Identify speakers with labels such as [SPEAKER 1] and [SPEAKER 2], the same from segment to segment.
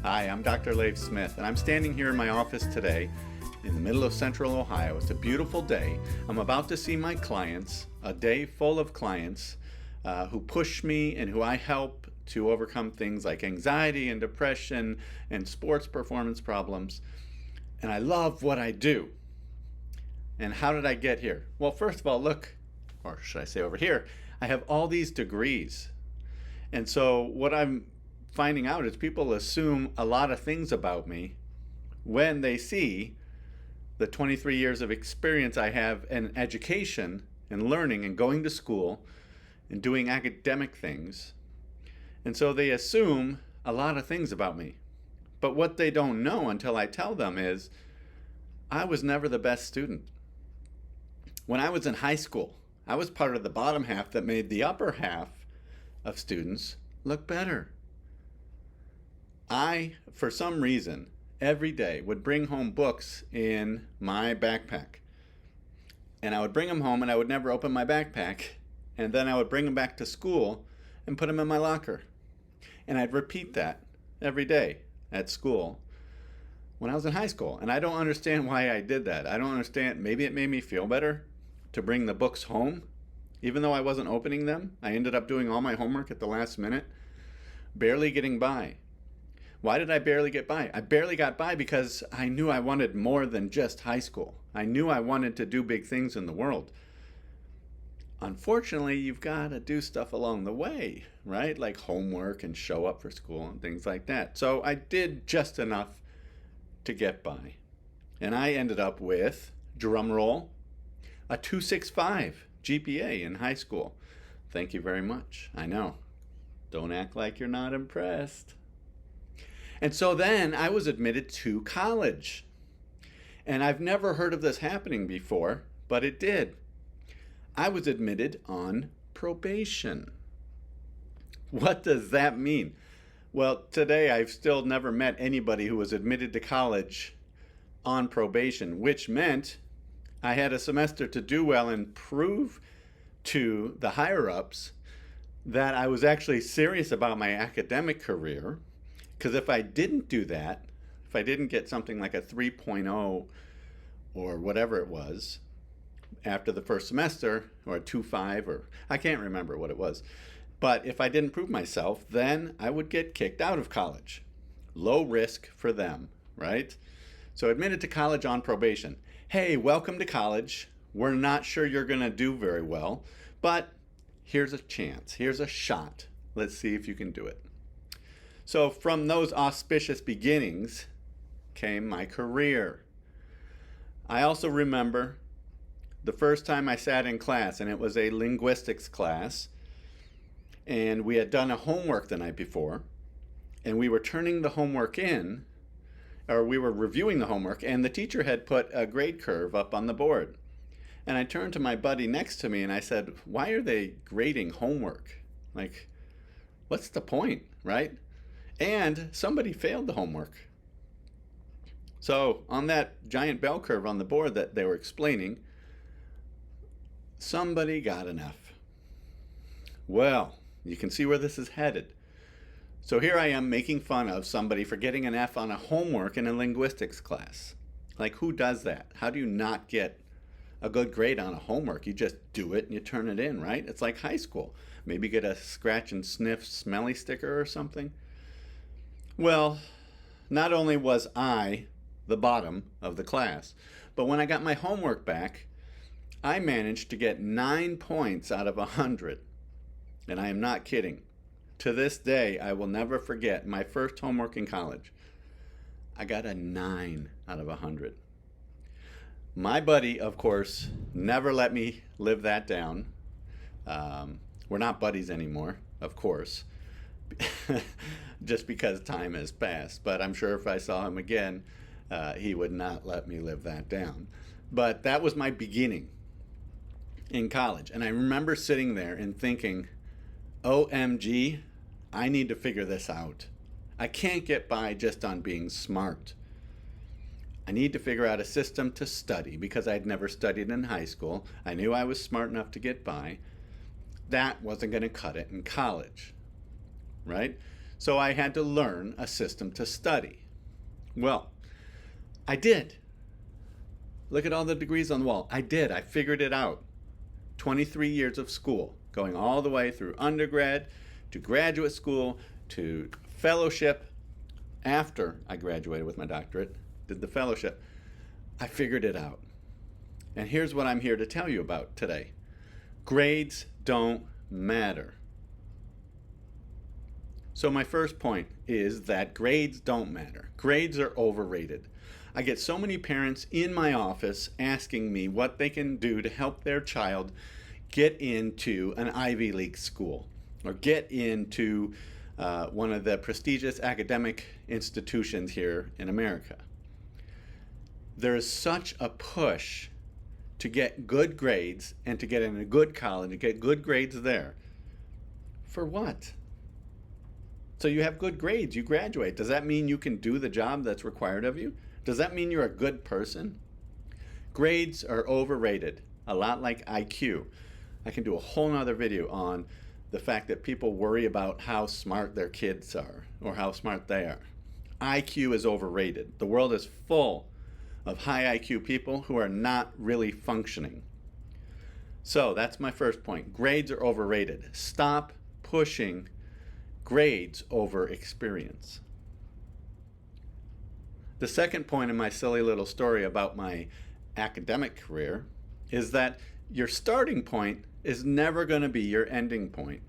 [SPEAKER 1] Hi, I'm Dr. Leif Smith, and I'm standing here in my office today in the middle of central Ohio. It's a beautiful day. I'm about to see my clients, a day full of clients who push me and who I help to overcome things like anxiety and depression and sports performance problems. And I love what I do. And how did I get here? Well, first of all, look, or should I say over here, I have all these degrees. And so what I'm finding out is people assume a lot of things about me when they see the 23 years of experience I have in education and learning and going to school and doing academic things. And so they assume a lot of things about me. But what they don't know until I tell them is I was never the best student. When I was in high school, I was part of the bottom half that made the upper half of students look better. I, for some reason, every day would bring home books in my backpack. And I would bring them home and I would never open my backpack. And then I would bring them back to school and put them in my locker. And I'd repeat that every day at school when I was in high school. And I don't understand why I did that. I don't understand. Maybe it made me feel better to bring the books home. Even though I wasn't opening them, I ended up doing all my homework at the last minute, barely getting by. Why did I barely get by? I barely got by because I knew I wanted more than just high school. I knew I wanted to do big things in the world. Unfortunately, you've got to do stuff along the way, right? Like homework and show up for school and things like that. So I did just enough to get by. And I ended up with, drum roll, a 2.65 GPA in high school. Thank you very much. I know. Don't act like you're not impressed. And so then I was admitted to college. And I've never heard of this happening before, but it did. I was admitted on probation. What does that mean? Well, today I've still never met anybody who was admitted to college on probation, which meant I had a semester to do well and prove to the higher-ups that I was actually serious about my academic career. Because if I didn't do that, if I didn't get something like a 3.0 or whatever it was after the first semester, or a 2.5, or I can't remember what it was. But if I didn't prove myself, then I would get kicked out of college. Low risk for them, right? So admitted to college on probation. Hey, welcome to college. We're not sure you're going to do very well, but here's a chance. Here's a shot. Let's see if you can do it. So from those auspicious beginnings came my career. I also remember the first time I sat in class, and it was a linguistics class, and we had done a homework the night before, and we were turning the homework in, or we were reviewing the homework, and the teacher had put a grade curve up on the board. And I turned to my buddy next to me and I said, why are they grading homework? Like, what's the point, right? And somebody failed the homework. So on that giant bell curve on the board that they were explaining, somebody got an F. Well, you can see where this is headed. So here I am making fun of somebody for getting an F on a homework in a linguistics class. Like, who does that? How do you not get a good grade on a homework? You just do it and you turn it in, right? It's like high school. Maybe get a scratch and sniff smelly sticker or something. Well, not only was I the bottom of the class, but when I got my homework back, I managed to get 9 points out of 100. And I am not kidding. To this day, I will never forget my first homework in college. I got a 9 out of 100. My buddy, of course, never let me live that down. We're not buddies anymore, of course. Just because time has passed. But I'm sure if I saw him again, he would not let me live that down. But that was my beginning in college. And I remember sitting there and thinking, OMG, I need to figure this out. I can't get by just on being smart. I need to figure out a system to study because I'd never studied in high school. I knew I was smart enough to get by. That wasn't going to cut it in college, right? So I had to learn a system to study. Well, I did. Look at all the degrees on the wall. I did. I figured it out. 23 years of school, going all the way through undergrad to graduate school to fellowship. After I graduated with my doctorate, did the fellowship, I figured it out. And here's what I'm here to tell you about today. Grades don't matter. So my first point is that grades don't matter. Grades are overrated. I get so many parents in my office asking me what they can do to help their child get into an Ivy League school or get into one of the prestigious academic institutions here in America. There is such a push to get good grades and to get in a good college, to get good grades there. For what? So you have good grades, you graduate. Does that mean you can do the job that's required of you? Does that mean you're a good person? Grades are overrated, a lot like IQ. I can do a whole nother video on the fact that people worry about how smart their kids are or how smart they are. IQ is overrated. The world is full of high IQ people who are not really functioning. So that's my first point. Grades are overrated. Stop pushing grades over experience. The second point in my silly little story about my academic career is that your starting point is never going to be your ending point.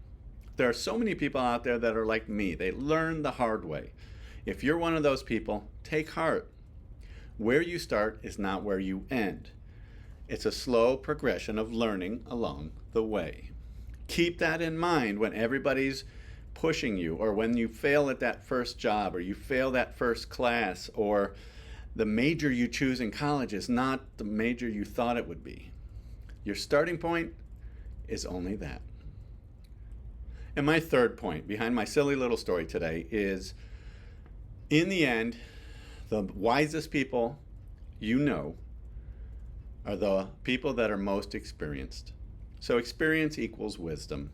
[SPEAKER 1] There are so many people out there that are like me. They learn the hard way. If you're one of those people, take heart. Where you start is not where you end. It's a slow progression of learning along the way. Keep that in mind when everybody's pushing you, or when you fail at that first job, or you fail that first class, or the major you choose in college is not the major you thought it would be. Your starting point is only that. And my third point behind my silly little story today is, in the end, the wisest people you know are the people that are most experienced. So experience equals wisdom.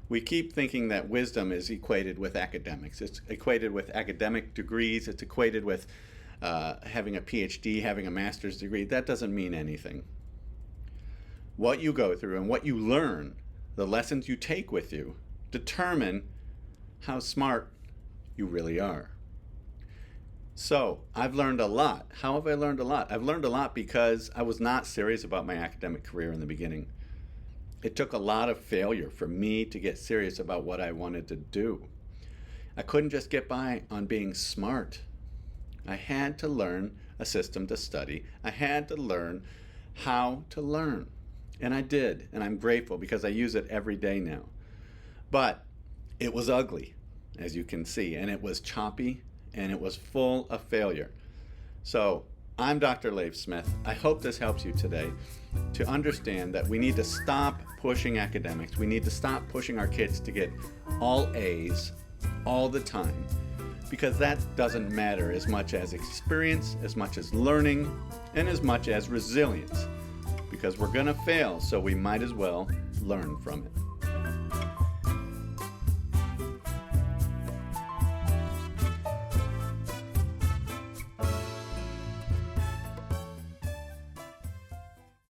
[SPEAKER 1] We keep thinking that wisdom is equated with academics. It's equated with academic degrees. It's equated with having a PhD, having a master's degree. That doesn't mean anything. What you go through and what you learn, the lessons you take with you, determine how smart you really are. So I've learned a lot. How have I learned a lot? I've learned a lot because I was not serious about my academic career in the beginning. It took a lot of failure for me to get serious about what I wanted to do. I couldn't just get by on being smart. I had to learn a system to study. I had to learn how to learn. And I did, and I'm grateful because I use it every day now. But it was ugly, as you can see, and it was choppy, and it was full of failure. So I'm Dr. Leif Smith. I hope this helps you today to understand that we need to stop pushing academics. We need to stop pushing our kids to get all A's all the time, because that doesn't matter as much as experience, as much as learning, and as much as resilience, because we're going to fail, so we might as well learn from it.